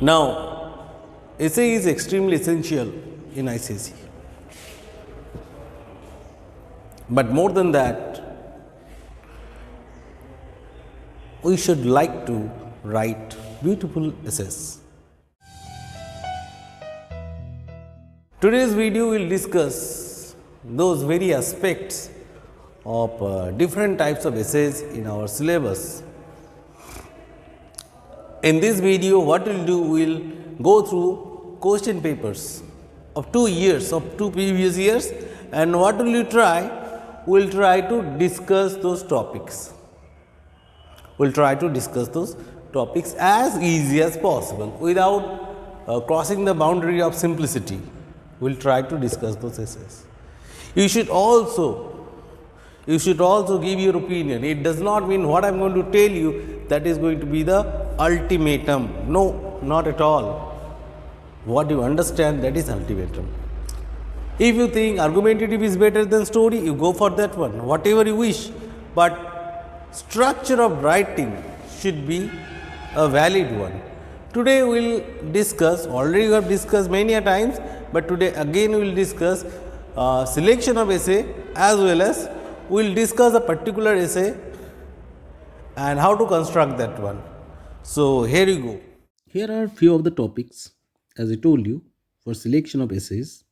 Now, essay is extremely essential in ICSE. But more than that, we should like to write beautiful essays. Today's video will discuss those very aspects of different types of essays in our syllabus. In this video, what we'll do, we'll go through question papers of 2 years, of 2 previous years, and what will you try? We'll try to discuss those topics. We'll try to discuss those topics as easy as possible without crossing the boundary of simplicity. We'll try to discuss those essays. You should also give your opinion. It does not mean what I am going to tell you that is going to be the ultimatum. No, not at all. What you understand, that is ultimatum. If you think argumentative is better than story, you go for that one, whatever you wish. But structure of writing should be a valid one. Today we will discuss, already we have discussed many a times, but today again we will discuss selection of essay, as well as we will discuss a particular essay and how to construct that one. So here you go. Here are few of the topics, as I told you, for selection of essays,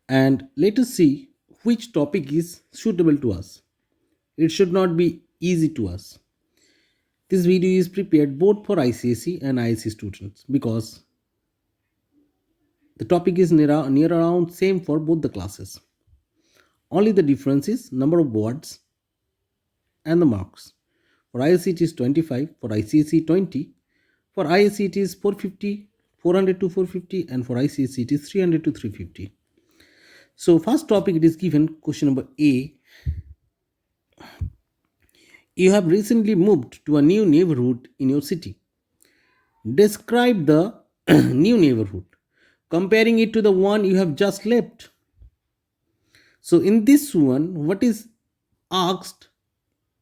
and let us see which topic is suitable to us. It should not be easy to us. This video is prepared both for ICSE and ISC students because the topic is near around same for both the classes. Only the difference is number of words and the marks. For ISC it is 25, for ICSE 20, for ISC it is 450, 400 to 450, and for ICSE it is 300 to 350. So first topic, it is given question number A. You have recently moved to a new neighborhood in your city. Describe the new neighborhood, comparing it to the one you have just left. So in this one, what is asked,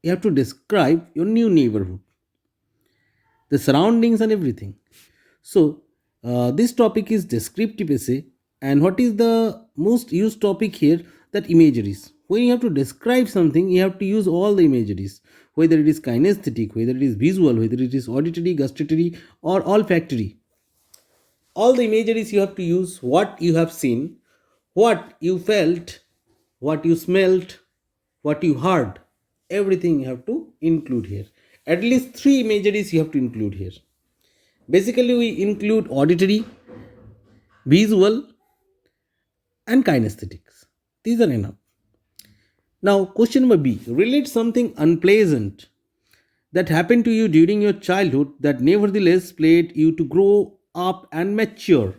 you have to describe your new neighborhood, the surroundings and everything. So this topic is descriptive essay, and what is the most used topic here? That imageries. When you have to describe something, you have to use all the imageries, whether it is kinesthetic, whether it is visual, whether it is auditory, gustatory, or olfactory. All the imageries you have to use, what you have seen, what you felt, what you smelt, what you heard, everything you have to include here. At least 3 imageries you have to include here. Basically, we include auditory, visual, and kinesthetics. These are enough. Now, question number B. Relate something unpleasant that happened to you during your childhood that nevertheless led you to grow up and mature.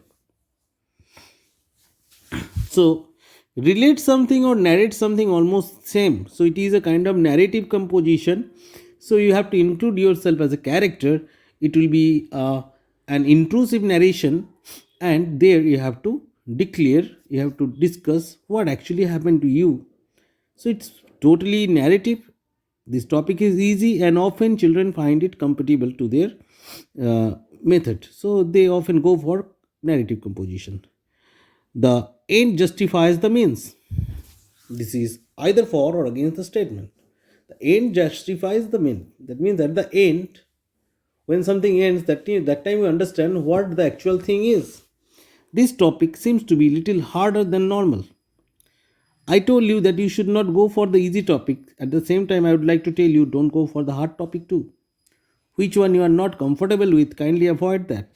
So, relate something or narrate something almost same. So, it is a kind of narrative composition. So, you have to include yourself as a character. It will be an intrusive narration, and there you have to declare, you have to discuss what actually happened to you. So it's totally narrative. This topic is easy, and often children find it compatible to their method. So they often go for narrative composition. The end justifies the means. This is either for or against the statement. The end justifies the mean. That means at the end, when something ends, that time we understand what the actual thing is. This topic seems to be little harder than normal. I told you that you should not go for the easy topic. At the same time, I would like to tell you, don't go for the hard topic too. Which one you are not comfortable with, kindly avoid that.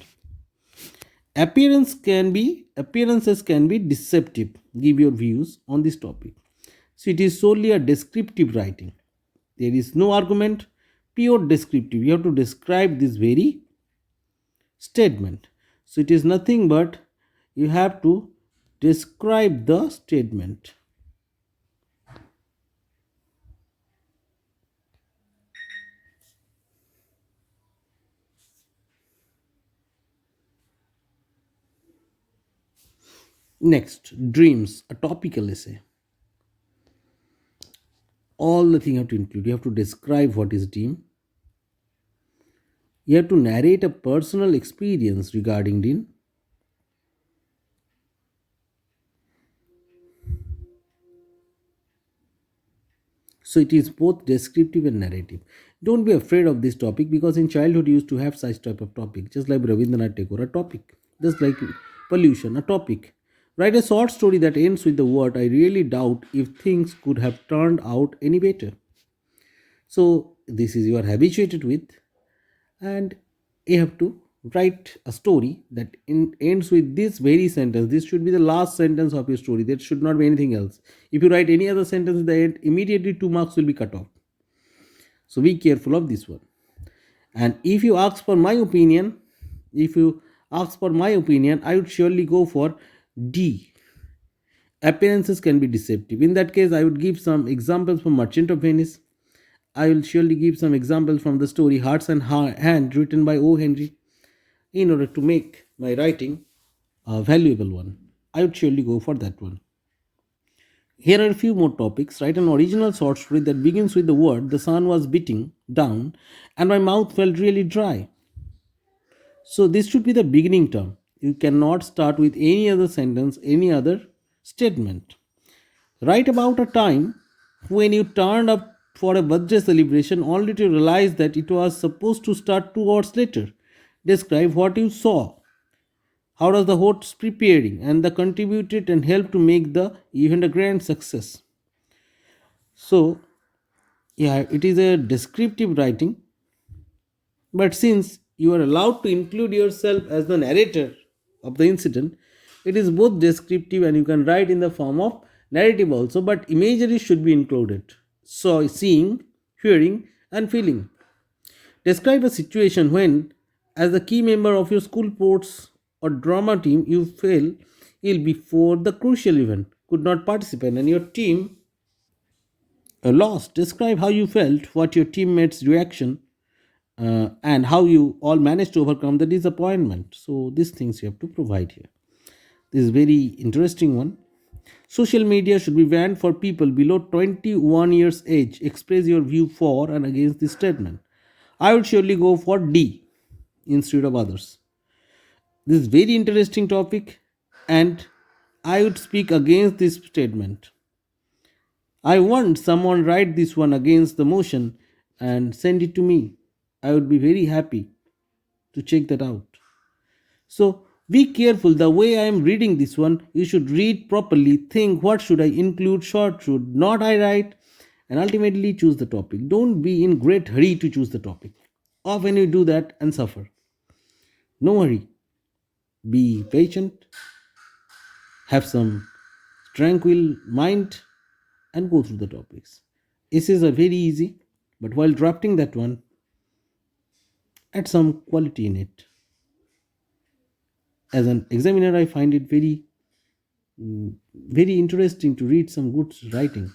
Appearances can be deceptive. Give your views on this topic. So it is solely a descriptive writing. There is no argument, pure descriptive. You have to describe this very statement. So it is nothing but you have to describe the statement. Next, dreams, a topical essay. All the thing you have to include. You have to describe what is dream, You have to narrate a personal experience regarding the. So it is both descriptive and narrative. Don't be afraid of this topic because in childhood you used to have such type of topic, just like Rabindranath Tagore, a topic, just like pollution, a topic. Write a short story that ends with the word, I really doubt if things could have turned out any better. So this is you are habituated with, and you have to write a story that ends with this very sentence. This should be the last sentence of your story. There should not be anything else. If you write any other sentence at the end, immediately 2 marks will be cut off. So be careful of this one. And if you ask for my opinion, I would surely go for D. Appearances can be deceptive. In that case, I would give some examples from Merchant of Venice. I will surely give some examples from the story Hearts and Hand written by O. Henry in order to make my writing a valuable one. I would surely go for that one. Here are a few more topics. Write an original short story that begins with the word the sun was beating down and my mouth felt really dry. So this should be the beginning term. You cannot start with any other sentence, any other statement. Write about a time when you turned up for a birthday celebration only to realize that it was supposed to start 2 hours later. Describe what you saw. How does the host preparing and the contributed and helped to make the event a grand success. So yeah, it is a descriptive writing, but since you are allowed to include yourself as the narrator of the incident, it is both descriptive and you can write in the form of narrative also, but imagery should be included. So, seeing, hearing, and feeling. Describe a situation when, as the key member of your school sports or drama team, you fell ill before the crucial event, could not participate, and your team lost. Describe how you felt, what your teammates' reaction and how you all manage to overcome the disappointment. So these things you have to provide here. This is very interesting one. Social media should be banned for people below 21 years age. Express your view for and against this statement. I would surely go for D instead of others. This is very interesting topic and I would speak against this statement. I want someone write this one against the motion and send it to me. I would be very happy to check that out. So be careful the way I am reading this one. You should read properly, think what should I include, short should not I write, and ultimately choose the topic. Don't be in great hurry to choose the topic. Often you do that and suffer. No hurry. Be patient, have some tranquil mind, and go through the topics. This is a very easy, but while drafting that one, add some quality in it. As an examiner, I find it very interesting to read some good writing.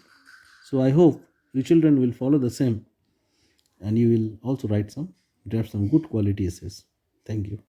So I hope you children will follow the same and you will also write some draft some good quality essays. Thank you.